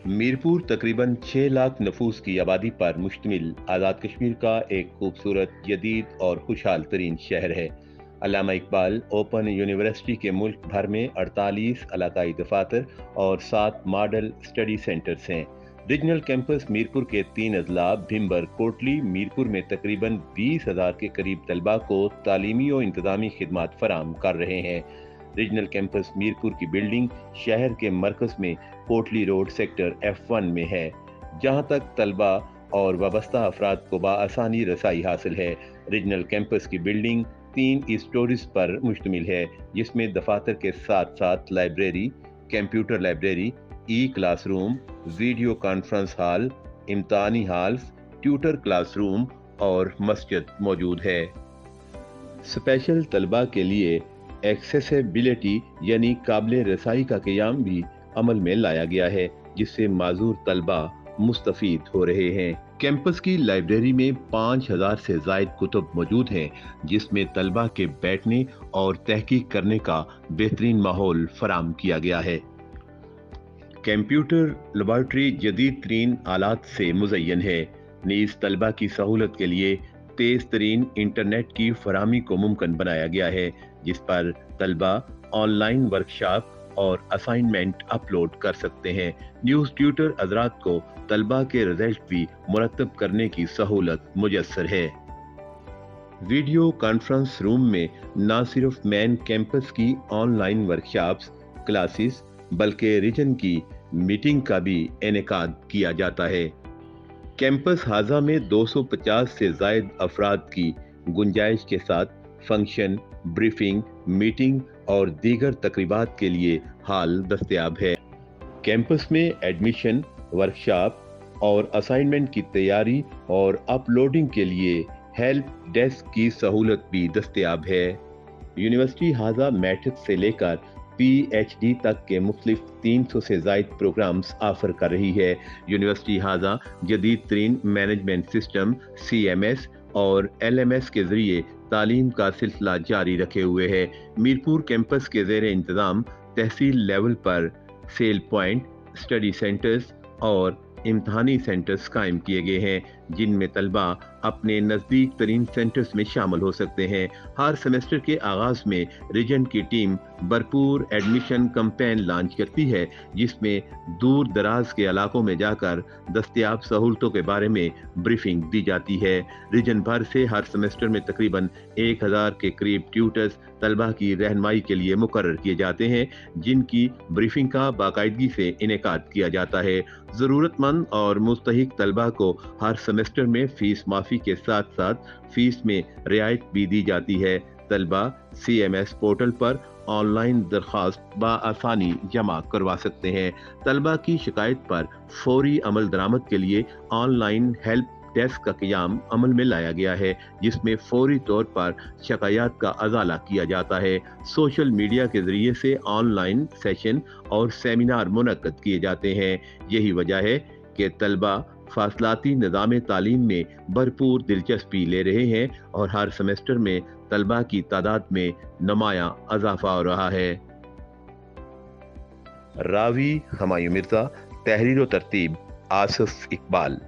मीरपुर तकरीबन 6 लाख नफूस की आबादी पर मुश्तमिल आज़ाद कश्मीर का एक खूबसूरत, जदीद और खुशहाल तरीन शहर है। अल्लामा इकबाल ओपन यूनिवर्सिटी के मुल्क भर में 48 इलाकाई दफातर और 7 मॉडल स्टडी सेंटर्स हैं। रीजनल कैंपस मीरपुर के 3 अजला भिम्बर, कोटली, मीरपुर में तकरीबन 20,000 के करीब तलबा को तालीमी और इंतजामी खिदमात फराम कर रहे हैं। रीजनल कैंपस मीरपुर की बिल्डिंग शहर के मरकज में कोटली रोड सेक्टर F1 में है, जहां तक तलबा और वाबस्ता अफराद को बआसानी रसाई हासिल है। रीजनल कैंपस की बिल्डिंग 3 स्टोरीज पर मुश्तमिल है, जिसमें दफातर के साथ साथ library, computer library, e classroom, video conference hall, इम्तहानी हॉल्स, ट्यूटर क्लासरूम और मस्जिद मौजूद है। स्पेशल तलबा के लिए एक्सेसिबिलिटी यानी काबिल रसाई का क़याम भी अमल में लाया गया है, जिससे माजूर तलबा मुस्तफीद हो रहे हैं। कैंपस की लाइब्रेरी में 5,000 से ज़ायद कुतुब मौजूद हैं, जिसमें तलबा के बैठने और तहकीक करने का बेहतरीन माहौल फराम किया गया है। कंप्यूटर लेबॉर्ट्री जदीद तरीन आलात से मुज़य्यन है। नीज़ तलबा की सहूलत के लिए तेज़ तरीन इंटरनेट की फराहमी को मुमकिन बनाया गया है, जिस पर तलबा ऑनलाइन वर्कशॉप और असाइनमेंट अपलोड कर सकते हैं। न्यूज़ ट्यूटर हज़रात को तलबा के रिजल्ट भी मुरतब करने की सहूलत मुयस्सर है। वीडियो कॉन्फ्रेंस रूम में न सिर्फ मेन कैंपस की ऑनलाइन वर्कशॉप्स, क्लासेस, बल्कि रीजन की मीटिंग का भी इनेकाद किया जाता है। कैंपस हाजा में 250 से ज़ायद अफराद की गुंजाइश के साथ फंक्शन, ब्रीफिंग, मीटिंग और दीगर तकरीबात के लिए हाल दस्तयाब है। कैंपस में एडमिशन, वर्कशॉप और असाइनमेंट की तैयारी और अपलोडिंग के लिए हेल्प डेस्क की सहूलत भी दस्तयाब है। यूनिवर्सिटी हाजा मैट्रिक से लेकर PhD तक के मुख्तलिफ 300 से ज़ायद प्रोग्राम्स ऑफर कर रही है। यूनिवर्सिटी हाजा जदीद तरीन मैनेजमेंट सिस्टम CMS और LMS के ज़रिए तालीम का सिलसिला जारी रखे हुए है। मीरपुर कैंपस के ज़ेर इंतज़ाम तहसील लेवल पर सेल पॉइंट, स्टडी सेंटर्स और इम्तहानी सेंटर्स कायम किए गए हैं, जिनमें तलबा अपने नज़दीक तरीन सेंटर्स में शामिल हो सकते हैं। हर सेमेस्टर के आगाज़ में रीजन की टीम भरपूर एडमिशन कैंपेन लॉन्च करती है, जिसमें दूर दराज के इलाकों में जाकर दस्तयाब सहूलतों के बारे में ब्रीफिंग दी जाती है। रीजन भर से हर सेमेस्टर में तकरीबन 1,000 के करीब ट्यूटर्स तलबा की रहनुमाई के लिए मुकर्रर किए जाते हैं, जिनकी ब्रीफिंग का बाकायदगी से इनेकाद किया जाता है। ज़रूरतमंद और मुस्तहिक तलबा को हर सेमेस्टर में फ़ीस माफ़ी के साथ साथ फ़ीस में रियायत भी दी जाती है। तलबा CMS पोर्टल पर ऑनलाइन दरख्वास्त बआसानी जमा करवा सकते हैं। तलबा की शिकायत पर फौरी अमल दरामद के लिए ऑनलाइन हेल्प डेस्क का क़याम अमल में लाया गया है, जिसमें फौरी तौर पर शिकायत का अजाला किया जाता है। सोशल मीडिया के ज़रिए से ऑनलाइन सेशन और सेमिनार मुनक्कद किए जाते हैं। यही वजह है कि तलबा फासलाती निज़ाम तालीम में भरपूर दिलचस्पी ले रहे हैं और हर सेमेस्टर में तलबा की तादाद में नुमायां इजाफा हो रहा है। रावी हुमायूं मिर्ज़ा, तहरीर व तरतीब आसिफ इकबाल।